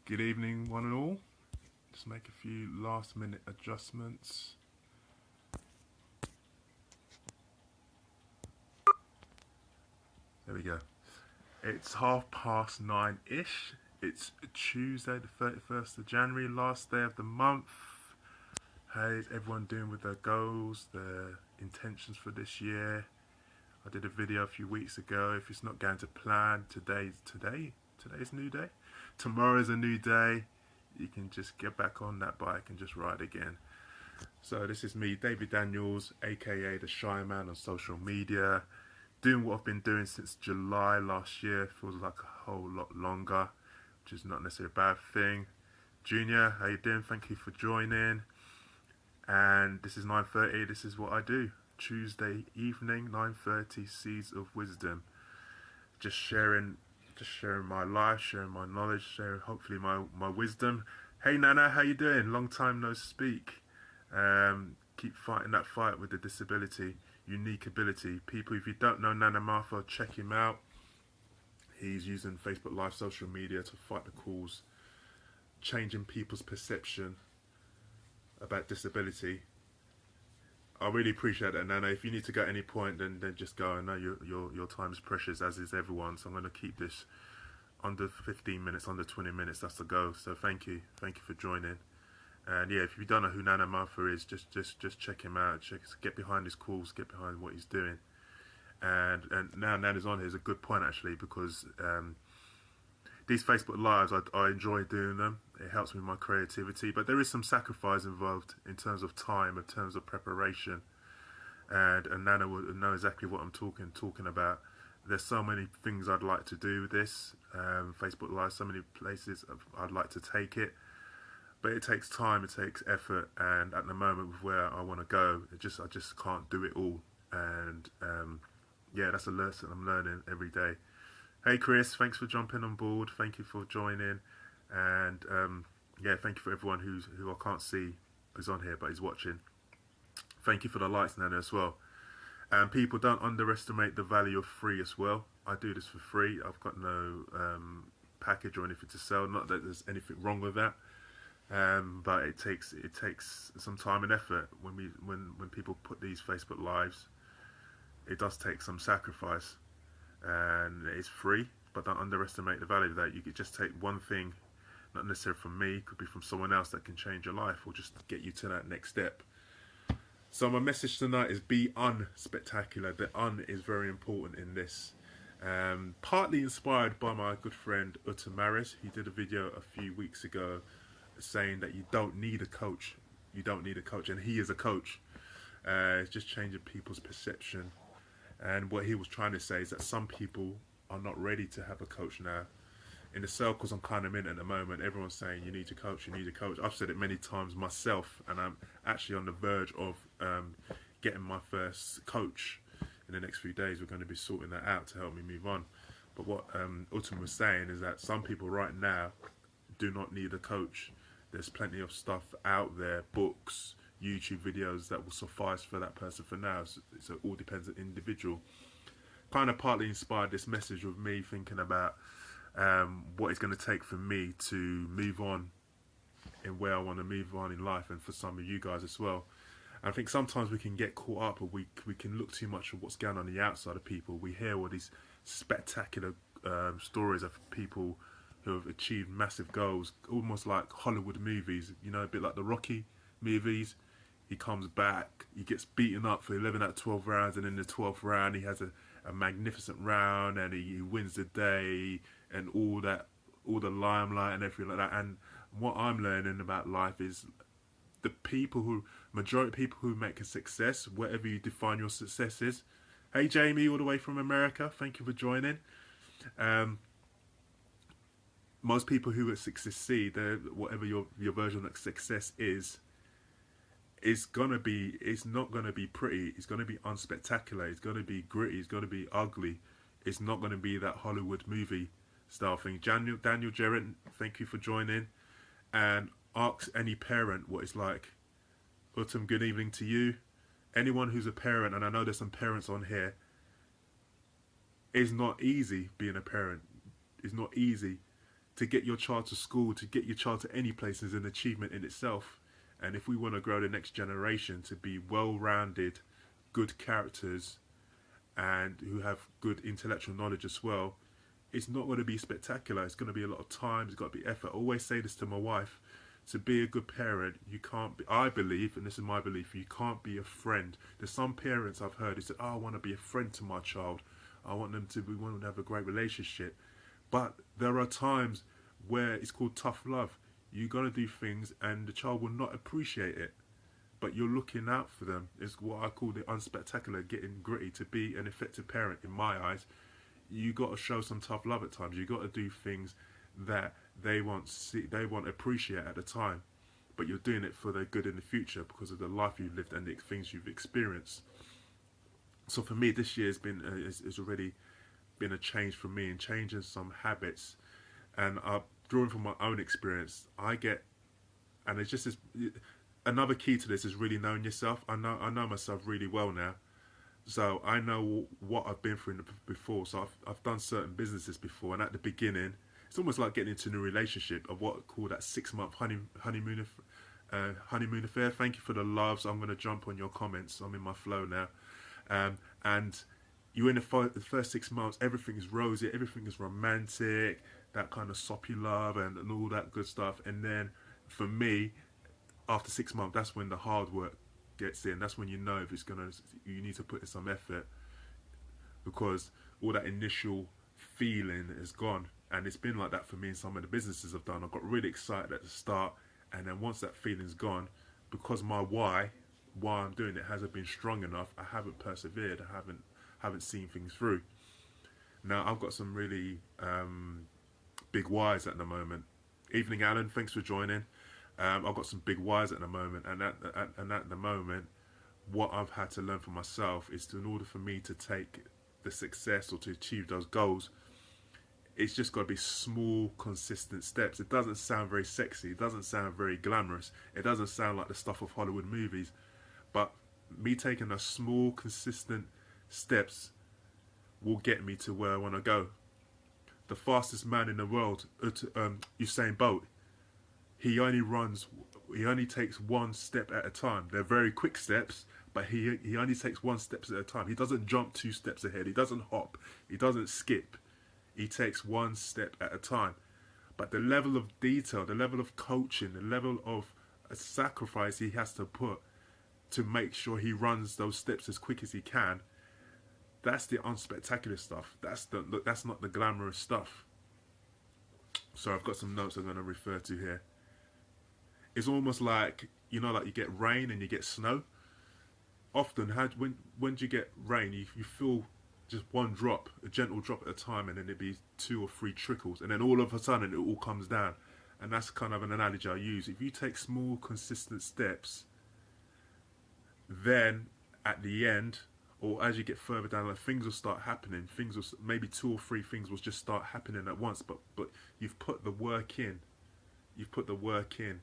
Good evening, one and all. Just make a few last minute adjustments. There we go. It's 9:30-ish. It's Tuesday, the 31st of January, last day of the month. How's everyone doing with their goals, their intentions for this year? I did a video a few weeks ago. If it's not going to plan, today's a new day. Tomorrow's a new day. You can just get back on that bike and just ride again. So this is me, David Daniels, aka the Shy Man on social media, doing what I've been doing since July last year. Feels like a whole lot longer, which is not necessarily a bad thing. Junior, how you doing? Thank you for joining. And this is 9:30. This is what I do. Tuesday evening, 9:30. Seeds of Wisdom. Just sharing my life, sharing my knowledge, sharing hopefully my wisdom. Hey Nana, how you doing? Long time no speak. Keep fighting that fight with the disability, unique ability. People, if you don't know Nana Martha, check him out. He's using Facebook Live, social media to fight the cause, changing people's perception about disability. I really appreciate that, Nana. If you need to go at any point, then just go. I know your time is precious, as is everyone. So I'm going to keep this under 15 minutes, under 20 minutes. That's the go. So thank you for joining. And yeah, if you don't know who Nana Martha is, just check him out. Get behind his calls, get behind what he's doing. And now Nana's on here is a good point actually, because these Facebook Lives, I enjoy doing them. It helps me with my creativity, but there is some sacrifice involved in terms of time, in terms of preparation. And Nana will know exactly what I'm talking about. There's so many things I'd like to do with this Facebook Live, so many places I'd like to take it. But it takes time, it takes effort, and at the moment with where I want to go, I just can't do it all. And yeah, that's a lesson I'm learning every day. Hey Chris, thanks for jumping on board. Thank you for joining, and yeah, thank you for everyone who I can't see is on here but is watching. Thank you for the likes, Nana, as well. And people, don't underestimate the value of free as well. I do this for free. I've got no package or anything to sell. Not that there's anything wrong with that. But it takes some time and effort when people put these Facebook Lives. It does take some sacrifice, and it's free. But don't underestimate the value of that. You could just take one thing, not necessarily from me, could be from someone else, that can change your life or just get you to that next step. So my message tonight is be unspectacular. The un is very important in this. Partly inspired by my good friend Uta Maris. He did a video a few weeks ago saying that you don't need a coach. You don't need a coach, and he is a coach. It's just changing people's perception. And what he was trying to say is that some people are not ready to have a coach now. In the circles I'm kind of in at the moment, everyone's saying you need a coach, you need a coach. I've said it many times myself, and I'm actually on the verge of getting my first coach. In the next few days, we're going to be sorting that out to help me move on. But what Utum was saying is that some people right now do not need a coach. There's plenty of stuff out there, books, YouTube videos that will suffice for that person for now. So it all depends on the individual. Kind of partly inspired this message with me thinking about what it's going to take for me to move on in where I want to move on in life, and for some of you guys as well. And I think sometimes we can get caught up, or we can look too much at what's going on the outside of people. We hear all these spectacular stories of people who have achieved massive goals, almost like Hollywood movies, you know, a bit like the Rocky movies. He comes back, he gets beaten up for 11 out of 12 rounds, and in the 12th round he has a magnificent round, and he wins the day, and all the limelight and everything like that. And what I'm learning about life is the majority of people who make a success, whatever you define your success is. Hey Jamie, all the way from America, thank you for joining. Most people who succeed, whatever your version of success is, it's not gonna be pretty. It's gonna be unspectacular. It's gonna be gritty. It's gonna be ugly. It's not gonna be that Hollywood movie style thing. Daniel Jarrett, thank you for joining. And ask any parent what it's like. Utum, good evening to you. Anyone who's a parent, and I know there's some parents on here, it's not easy being a parent. It's not easy. to get your child to school, to get your child to any place is an achievement in itself. And if we want to grow the next generation to be well-rounded, good characters, and who have good intellectual knowledge as well, it's not going to be spectacular. It's going to be a lot of time. It's got to be effort. I always say this to my wife: to be a good parent, you can't be, I believe, and this is my belief, you can't be a friend. There's some parents I've heard who say, oh, I want to be a friend to my child. I want them to, we want them to have a great relationship. But there are times where it's called tough love. You're going to do things and the child will not appreciate it. But you're looking out for them. It's what I call the unspectacular, getting gritty. To be an effective parent, in my eyes, you got to show some tough love at times. You got to do things that they won't see, they won't appreciate at the time, but you're doing it for their good in the future because of the life you've lived and the things you've experienced. So for me, this year has been has already been a change for me, and changing some habits. And drawing from my own experience, I get, and it's just this, another key to this is really knowing yourself. I know myself really well now. So I know what I've been through before. So I've done certain businesses before, and at the beginning, it's almost like getting into a new relationship of what I call that 6-month honeymoon affair. Thank you for the loves. I'm going to jump on your comments. I'm in my flow now. And you're in the first 6 months, everything is rosy, everything is romantic, that kind of soppy love and all that good stuff. And then for me, after 6 months, that's when the hard work gets in. That's when you know if it's gonna, you need to put in some effort, because all that initial feeling is gone. And it's been like that for me in some of the businesses I've done. I got really excited at the start, and then once that feeling's gone, because my why I'm doing it hasn't been strong enough, I haven't persevered. I haven't seen things through. Now I've got some really big whys at the moment. Evening, Alan. Thanks for joining. I've got some big whys at the moment, and at the moment, what I've had to learn for myself is to, in order for me to take the success or to achieve those goals, it's just got to be small, consistent steps. It doesn't sound very sexy. It doesn't sound very glamorous. It doesn't sound like the stuff of Hollywood movies. But me taking those small, consistent steps will get me to where I want to go. The fastest man in the world, Usain Bolt, he only takes one step at a time. They're very quick steps, but he only takes one step at a time. He doesn't jump 2 steps ahead. He doesn't hop. He doesn't skip. He takes one step at a time. But the level of detail, the level of coaching, the level of sacrifice he has to put to make sure he runs those steps as quick as he can, that's the unspectacular stuff. That's not the glamorous stuff. So I've got some notes I'm going to refer to here. It's almost like, you know, like you get rain and you get snow. Often, when you get rain, you feel just one drop, a gentle drop at a time, and then it'd be 2 or 3 trickles, and then all of a sudden it all comes down. And that's kind of an analogy I use. If you take small, consistent steps, then at the end, or as you get further down, like, things will start happening. Things will, maybe 2 or 3 things will just start happening at once. But you've put the work in. You've put the work in.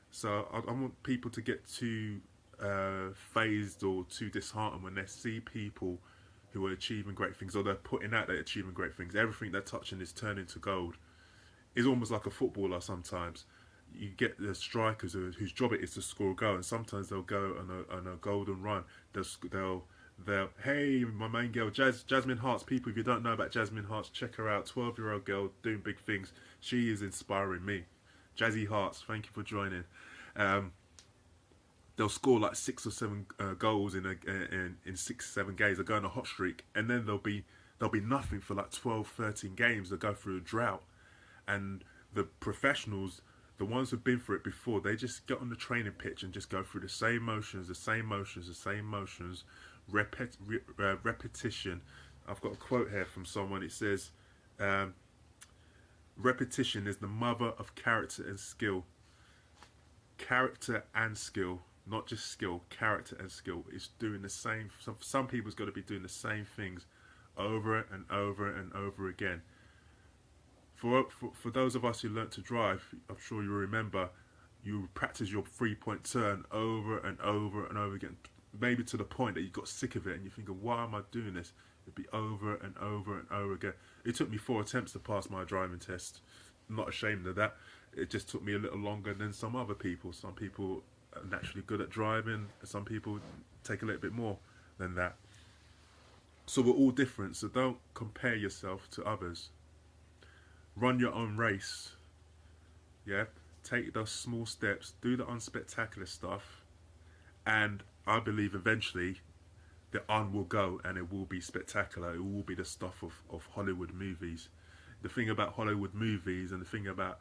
So I want people to get too phased or too disheartened when they see people who are achieving great things, or they're putting out they're achieving great things. Everything they're touching is turning to gold. It's almost like a footballer sometimes. You get the strikers whose job it is to score a goal, and sometimes they'll go on a golden run. They'll hey, my main girl, Jasmine Hart's. People, if you don't know about Jasmine Hart's, check her out. 12-year-old girl doing big things. She is inspiring me. Jazzy Hearts, thank you for joining. They'll score like 6 or 7 goals in 6-7 games. They'll go on a hot streak, and then there'll be nothing for like 12-13 games. They'll go through a drought. And the professionals, the ones who've been through it before, they just get on the training pitch and just go through the same motions, repetition. I've got a quote here from someone. It says, repetition is the mother of character and skill. Character and skill, not just skill. Character and skill is doing the same. Some people's got to be doing the same things over and over and over again. For those of us who learnt to drive, I'm sure you remember, you practice your 3-point turn over and over and over again, maybe to the point that you got sick of it and you're thinking, why am I doing this? It'd be over and over and over again. It took me 4 attempts to pass my driving test. not ashamed of that. It just took me a little longer than some other people. Some people are naturally good at driving. Some people take a little bit more than that. So we're all different. So don't compare yourself to others. Run your own race. Yeah. Take those small steps. Do the unspectacular stuff. And I believe eventually the on will go and it will be spectacular. It will be the stuff of Hollywood movies. The thing about Hollywood movies and the thing about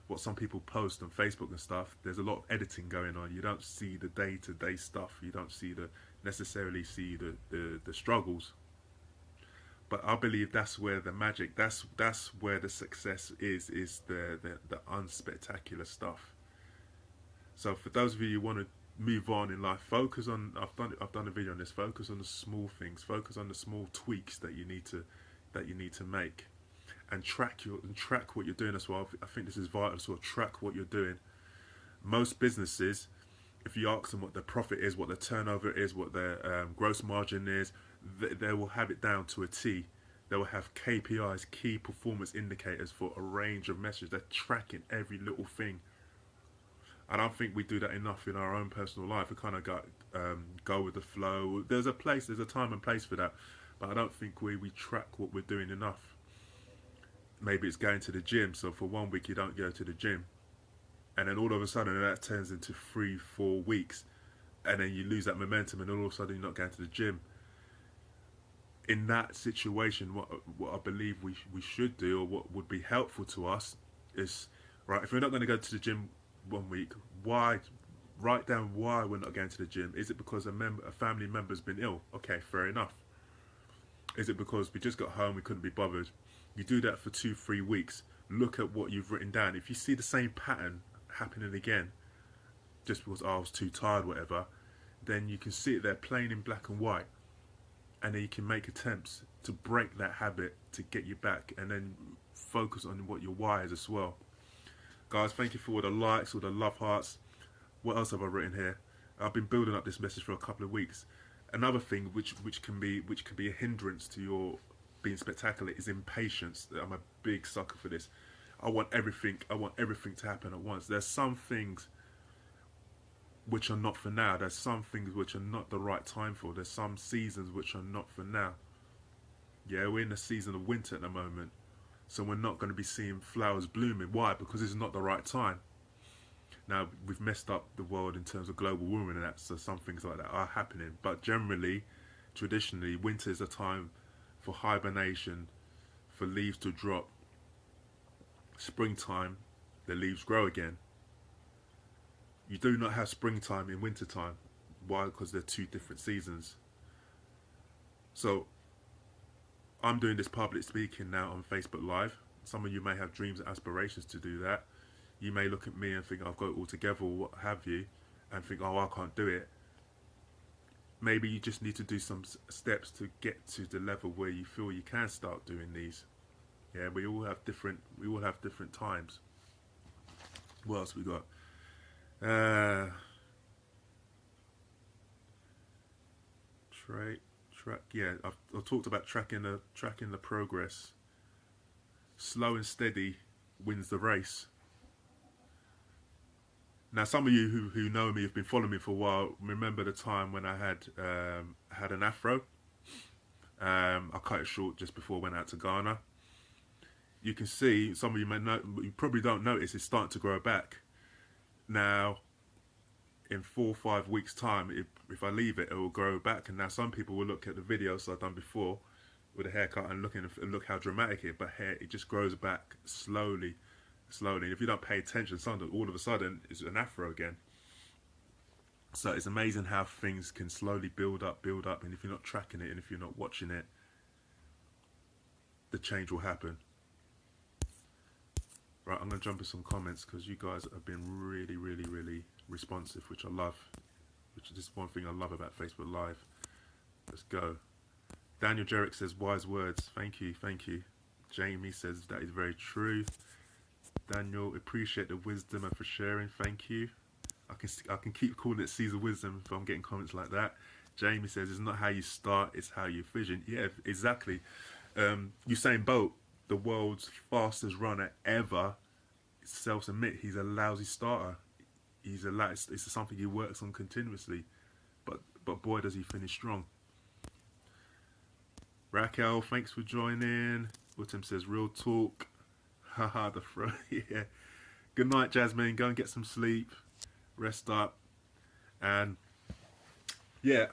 what some people post on Facebook and stuff, there's a lot of editing going on. You don't see the day-to-day stuff. You don't see the necessarily see the struggles. But I believe that's where the magic, that's where the success is the unspectacular stuff. So for those of you who want to move on in life, focus on, I've done a video on this, focus on the small things, focus on the small tweaks that you need to make, and track what you're doing as well. I think this is vital, so track what you're doing. Most businesses, if you ask them what their profit is, what their turnover is, what their gross margin is, they will have it down to a T. They will have KPIs, key performance indicators, for a range of messages. They're tracking every little thing. I don't think we do that enough in our own personal life. We kind of go with the flow. There's a time and place for that, but I don't think we track what we're doing enough. Maybe it's going to the gym. So for 1 week you don't go to the gym, and then all of a sudden that turns into 3-4 weeks, and then you lose that momentum, and all of a sudden you're not going to the gym. In that situation, what I believe we should do, or what would be helpful to us, is, right, if we're not going to go to the gym 1 week, why? Write down why we're not going to the gym. Is it because a family member's been ill? Okay, fair enough. Is it because we just got home, we couldn't be bothered? You do that for 2-3 weeks. Look at what you've written down. If you see the same pattern happening again, just because I was too tired, whatever, then you can see it there plain in black and white, and then you can make attempts to break that habit to get you back, and then focus on what your why is as well. Guys, thank you for all the likes, all the love hearts. What else have I written here? I've been building up this message for a couple of weeks. Another thing which can be a hindrance to your being spectacular is impatience. I'm a big sucker for this. I want everything to happen at once. There's some things which are not for now. There's some things which are not the right time for. There's some seasons which are not for now. Yeah, we're in the season of winter at the moment. So we're not going to be seeing flowers blooming. Why? Because it's not the right time. Now, we've messed up the world in terms of global warming and that, so some things like that are happening. But generally, traditionally, winter is a time for hibernation, for leaves to drop. Springtime, the leaves grow again. You do not have springtime in wintertime. Why? Because they're two different seasons. So I'm doing this public speaking now on Facebook Live. Some of you may have dreams and aspirations to do that. You may look at me and think I've got it all together, or what have you, and think, oh, I can't do it. Maybe you just need to do some steps to get to the level where you feel you can start doing these. Yeah, we all have different times. What else we got? Track. Yeah, I've talked about tracking the progress. Slow and steady wins the race. Now, some of you who know me, have been following me for a while, remember the time when I had an afro. I cut it short just before I went out to Ghana. You can see, some of you may know, you probably don't notice, it's starting to grow back. Now, in 4 or 5 weeks' time, if I leave it, it will grow back. And now some people will look at the videos I've done before with a haircut and look how dramatic it is. But hair, it just grows back slowly. And if you don't pay attention, all of a sudden it's an afro again. So it's amazing how things can slowly build up, and if you're not tracking it and if you're not watching it, the change will happen. Right, I'm going to jump in some comments because you guys have been really, really, really responsive, which I love. Which is just one thing I love about Facebook Live. Let's go. Daniel Jarrett says, wise words. Thank you. Jamie says, that is very true. Daniel, appreciate the wisdom and for sharing. Thank you. I can keep calling it Caesar wisdom if I'm getting comments like that. Jamie says, it's not how you start, it's how you vision. Yeah, exactly. Usain Bolt, the world's fastest runner ever, self-admit he's a lousy starter. It's something he works on continuously, but boy does he finish strong. Raquel, thanks for joining. Utim says real talk. Haha, the throw. Yeah. Good night, Jasmine. Go and get some sleep. Rest up. And yeah,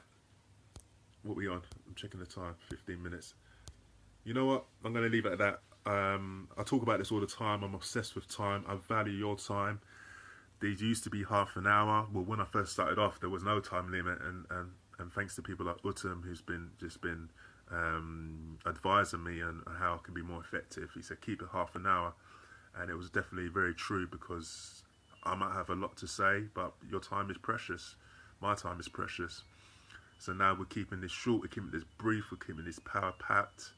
what we on? I'm checking the time. 15 minutes. You know what? I'm going to leave it at that. I talk about this all the time. I'm obsessed with time. I value your time. These used to be half an hour. Well, when I first started off, there was no time limit, and thanks to people like Utam, who's been advising me on how I can be more effective. He said keep it half an hour, and it was definitely very true, because I might have a lot to say, but your time is precious. My time is precious. So now we're keeping this short. We're keeping this brief. We're keeping this power packed.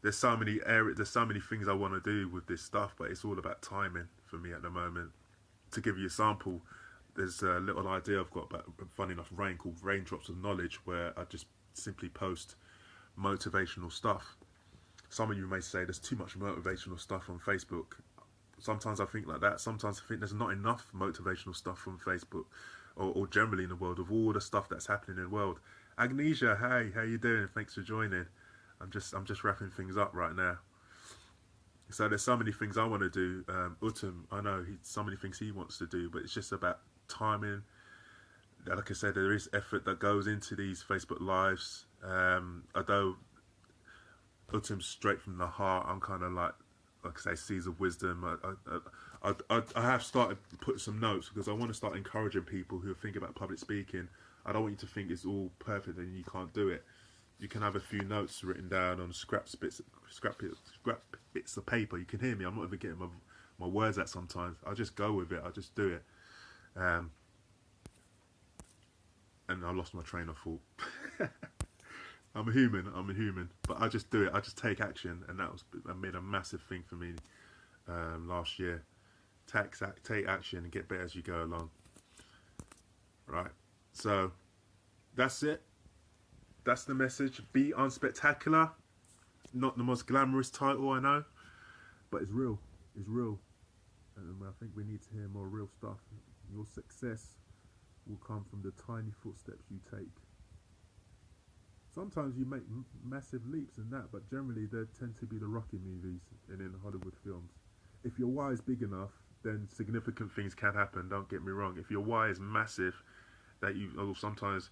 There's so many areas. There's so many things I want to do with this stuff, but it's all about timing for me at the moment. To give you a sample, there's a little idea I've got about, funny enough, Rain, called Raindrops of Knowledge, where I just simply post motivational stuff. Some of you may say there's too much motivational stuff on Facebook. Sometimes I think like that. Sometimes I think there's not enough motivational stuff on Facebook, or generally in the world, of all the stuff that's happening in the world. Agnesia, hey, how you doing? Thanks for joining. I'm just wrapping things up right now. So there's so many things I want to do. Utam, I know so many things he wants to do, but it's just about timing. Like I said, there is effort that goes into these Facebook lives. Although Utam's straight from the heart, I'm kind of like I say, seeds of wisdom. I have started putting some notes, because I want to start encouraging people who are thinking about public speaking. I don't want you to think it's all perfect and you can't do it. You can have a few notes written down on scrap bits of paper. You can hear me. I'm not even getting my words out sometimes. I just go with it. I just do it. And I lost my train of thought. I'm a human. But I just do it. I just take action, and that made a massive thing for me last year. Take action and get better as you go along. Right. So that's it. That's the message. Be unspectacular. Not the most glamorous title, I know, but it's real. It's real. And I think we need to hear more real stuff. Your success will come from the tiny footsteps you take. Sometimes you make massive leaps in that, but generally they tend to be the Rocky movies and in Hollywood films. If your why is big enough, then significant things can happen. Don't get me wrong. If your why is massive, that sometimes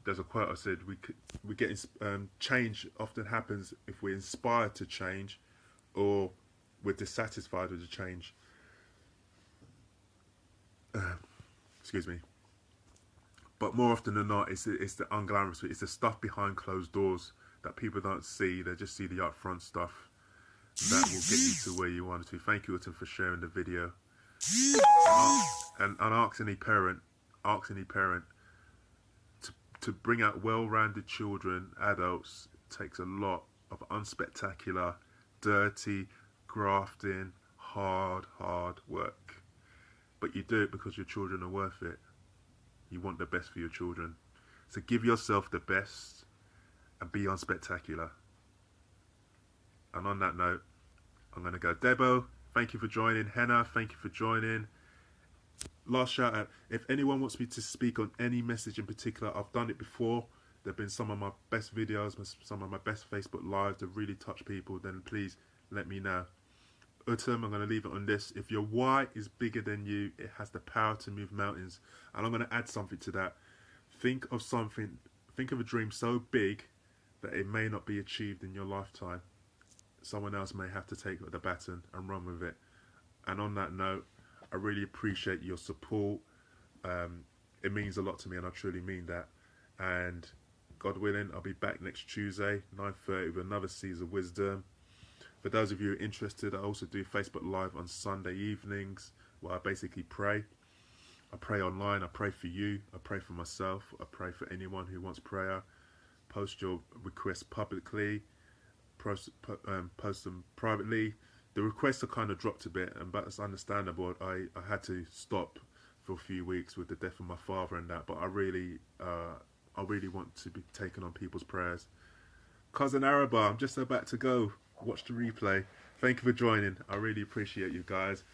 there's a quote I said, we get change often happens if we're inspired to change, or we're dissatisfied with the change. Excuse me. But more often than not, it's the unglamorous, it's the stuff behind closed doors that people don't see. They just see the upfront stuff that will get you to where you want to. Thank you, Utam, for sharing the video. And ask any parent to bring out well-rounded children, adults, takes a lot of unspectacular, dirty, grafting, hard work. But you do it because your children are worth it. You want the best for your children. So give yourself the best and be unspectacular. And on that note, I'm going to go. Debo, thank you for joining. Henna, thank you for joining. Last shout out, if anyone wants me to speak on any message in particular, I've done it before. There have been some of my best videos, some of my best Facebook lives that really touch people, then please let me know. Utam, I'm going to leave it on this. If your why is bigger than you, it has the power to move mountains. And I'm going to add something to that. Think of a dream so big that it may not be achieved in your lifetime. Someone else may have to take the baton and run with it. And on that note, I really appreciate your support. It means a lot to me, and I truly mean that. And God willing, I'll be back next Tuesday, 9:30, with another Seeds of Wisdom. For those of you who are interested, I also do Facebook Live on Sunday evenings, where I basically pray. I pray online, I pray for you, I pray for myself, I pray for anyone who wants prayer. Post your requests publicly, post them privately. The requests are kind of dropped a bit, but it's understandable. I had to stop for a few weeks with the death of my father and that, but I really want to be taken on people's prayers. Cousin Araba, I'm just about to go. Watch the replay. Thank you for joining. I really appreciate you guys.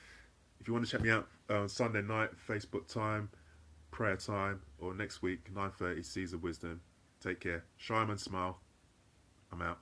If you want to check me out on Sunday night, Facebook time, prayer time, or next week, 9:30, Seas of Wisdom. Take care. Shine and smile. I'm out.